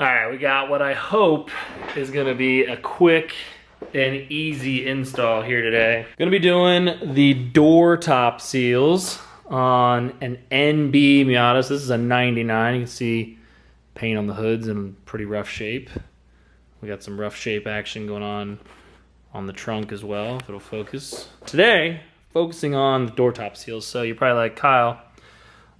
All right, we got what I hope is gonna be a quick and easy install here today. Gonna be doing the door top seals on an NB Miata. So this is a 99. You can see paint on the hood's in pretty rough shape. We got some rough shape action going on the trunk as well, if it'll focus. Today, focusing on the door top seals. So you're probably like, Kyle,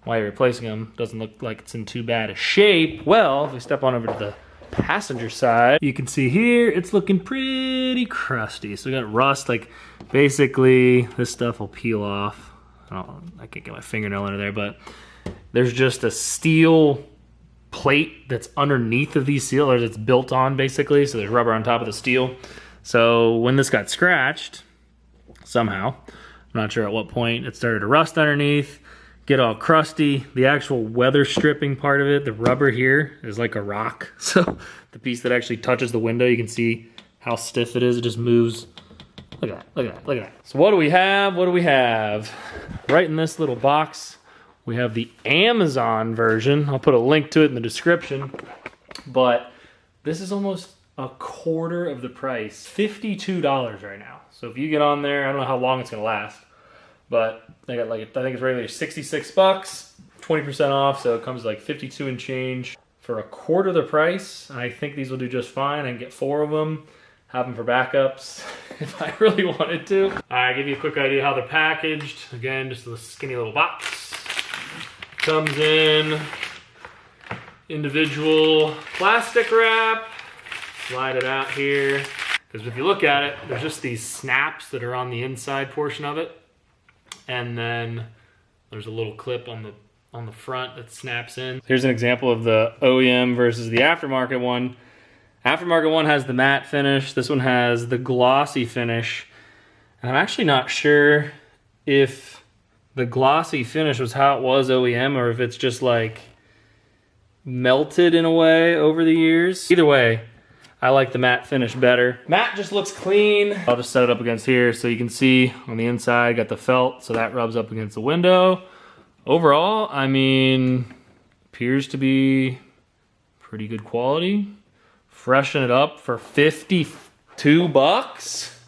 why are you replacing them? Doesn't look like it's in too bad a shape. Well, if we step on over to the passenger side, you can see here, it's looking pretty crusty. So we got rust, like basically this stuff will peel off. I can't get my fingernail under there, but there's just a steel plate that's underneath of these seals, or that's built on basically. So there's rubber on top of the steel. So when this got scratched, somehow, I'm not sure at what point, it started to rust underneath, get all crusty. The actual weather stripping part of it, the rubber here, is like a rock. So the piece that actually touches the window, you can see how stiff it is. It just moves. Look at that, look at that, look at that. So what do we have? What do we have? Right in this little box, we have the Amazon version. I'll put a link to it in the description. But this is almost a quarter of the price. $52 right now. So if you get on there, I don't know how long it's gonna last, but they got like, I think it's regularly 66 bucks, 20% off, so it comes like 52 and change for a quarter of the price. I think these will do just fine. I can get 4 of them, have them for backups if I really wanted to. All right, give you a quick idea how they're packaged. Again, just a skinny little box. Comes in individual plastic wrap. Slide it out here. Because if you look at it, there's just these snaps that are on the inside portion of it. And then there's a little clip on the front that snaps in. Here's an example of the OEM versus the aftermarket one. Aftermarket one has the matte finish. This one has the glossy finish. And I'm actually not sure if the glossy finish was how it was OEM or if it's just like melted in a way over the years. Either way, I like the matte finish better. Matte just looks clean. I'll just set it up against here so you can see on the inside, got the felt, so that rubs up against the window. Overall, I mean, appears to be pretty good quality. Freshen it up for 52 bucks.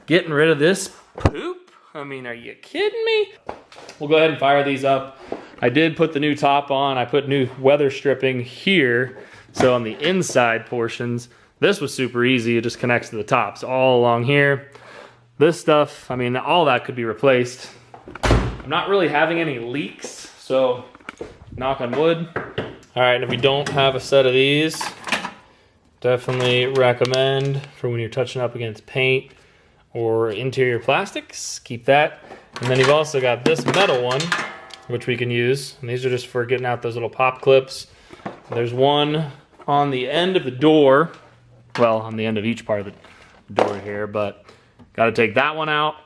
Getting rid of this poop? I mean, are you kidding me? We'll go ahead and fire these up. I did put the new top on. I put new weather stripping here. So on the inside portions, this was super easy. It just connects to the tops all along here. This stuff, I mean, all that could be replaced. I'm not really having any leaks, so knock on wood. All right, and if we don't have a set of these, definitely recommend for when you're touching up against paint or interior plastics, keep that. And then you've also got this metal one, which we can use. And these are just for getting out those little pop clips. There's one on the end of the door, well, on the end of each part of the door here, but got to take that one out.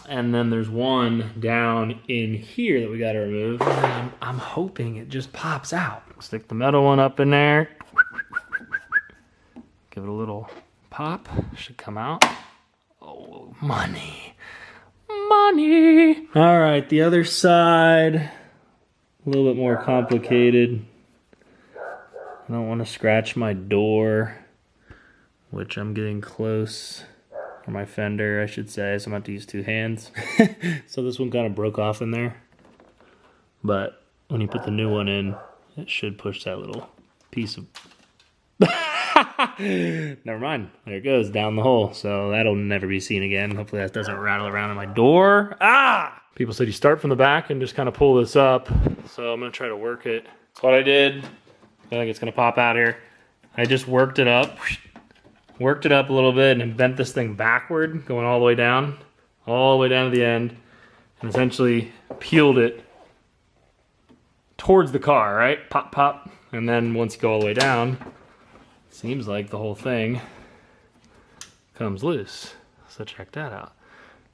And then there's one down in here that we got to remove. And I'm hoping it just pops out. Stick the metal one up in there. Give it a little pop. Should come out. Oh, money. Money. All right, the other side, a little bit more complicated. I don't want to scratch my door, which I'm getting close, or my fender, I should say, so I'm going to have to use 2 hands. So this one kind of broke off in there. But when you put the new one in, it should push that little piece of... Never mind. There it goes, down the hole. So that'll never be seen again. Hopefully that doesn't rattle around in my door. Ah! People said you start from the back and just kind of pull this up. So I'm going to try to work it. That's what I did. I think it's gonna pop out here. I just worked it up a little bit and then bent this thing backward, going all the way down to the end, and essentially peeled it towards the car, right? Pop, pop. And then once you go all the way down, seems like the whole thing comes loose. So check that out.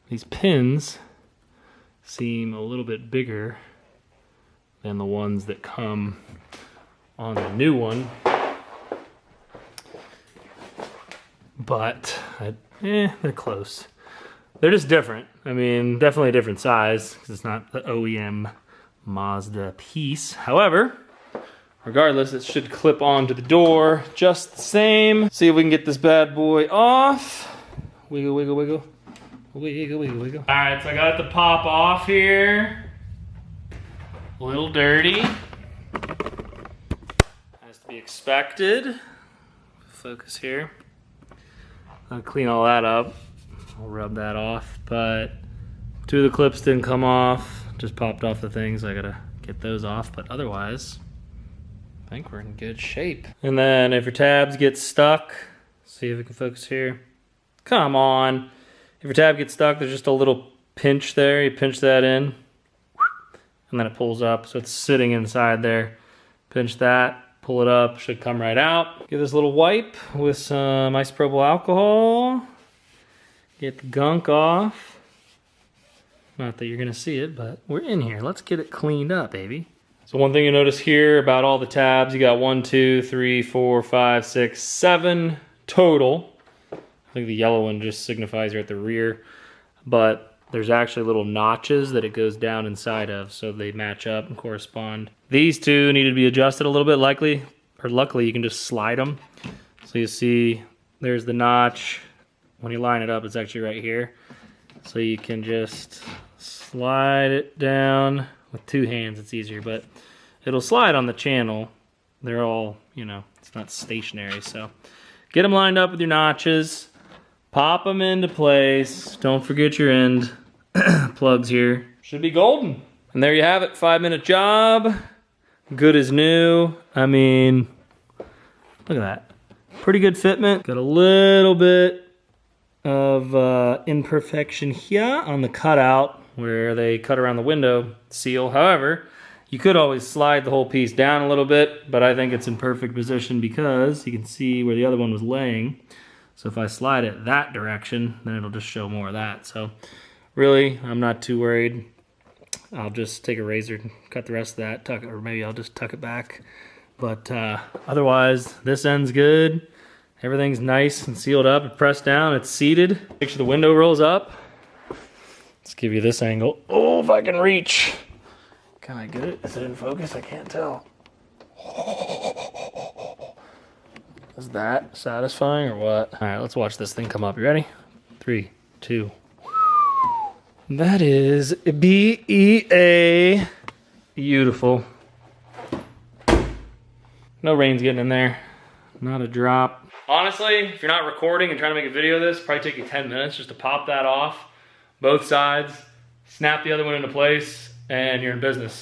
These pins seem a little bit bigger than the ones that come on the new one, but they're close. They're just different. I mean, definitely a different size because it's not the OEM Mazda piece. However, Regardless, it should clip onto the door just the same. See if we can get this bad boy off. Wiggle, wiggle, wiggle. Wiggle, wiggle, wiggle. All right, so I got the pop off here. A little dirty. Has to be expected. Focus here. I'll clean all that up. I'll rub that off, but 2 of the clips didn't come off. Just popped off the things. I gotta get those off, but otherwise, I think we're in good shape. And then if your tabs get stuck, see if we can focus here. Come on. If your tab gets stuck, there's just a little pinch there. You pinch that in, and then it pulls up. So it's sitting inside there. Pinch that, pull it up, should come right out. Give this a little wipe with some isopropyl alcohol. Get the gunk off. Not that you're gonna see it, but we're in here. Let's get it cleaned up, baby. So one thing you notice here about all the tabs, you got 1, 2, 3, 4, 5, 6, 7 total. I think the yellow one just signifies you're at the rear, but there's actually little notches that it goes down inside of, so they match up and correspond. These 2 need to be adjusted a little bit. Luckily, you can just slide them. So you see, there's the notch. When you line it up, it's actually right here. So you can just slide it down. With 2 hands, it's easier, but it'll slide on the channel. They're all, you know, it's not stationary. So get them lined up with your notches. Pop them into place. Don't forget your end plugs here. Should be golden. And there you have it, 5-minute job. Good as new. I mean, look at that. Pretty good fitment. Got a little bit of imperfection here on the cutout where they cut around the window seal. However, you could always slide the whole piece down a little bit, but I think it's in perfect position because you can see where the other one was laying. So if I slide it that direction, then it'll just show more of that. So really, I'm not too worried. I'll just take a razor and cut the rest of that, tuck it, or maybe I'll just tuck it back. But otherwise, this end's good. Everything's nice and sealed up, pressed down, it's seated. Make sure the window rolls up. Let's give you this angle. Oh, if I can reach. Can I get it? Is it in focus? I can't tell. Is that satisfying or what? All right, let's watch this thing come up. You ready? 3, 2. That is BEA. Beautiful. No rain's getting in there. Not a drop. Honestly, if you're not recording and trying to make a video of this, it'll probably take you 10 minutes just to pop that off. Both sides, snap the other one into place, and you're in business.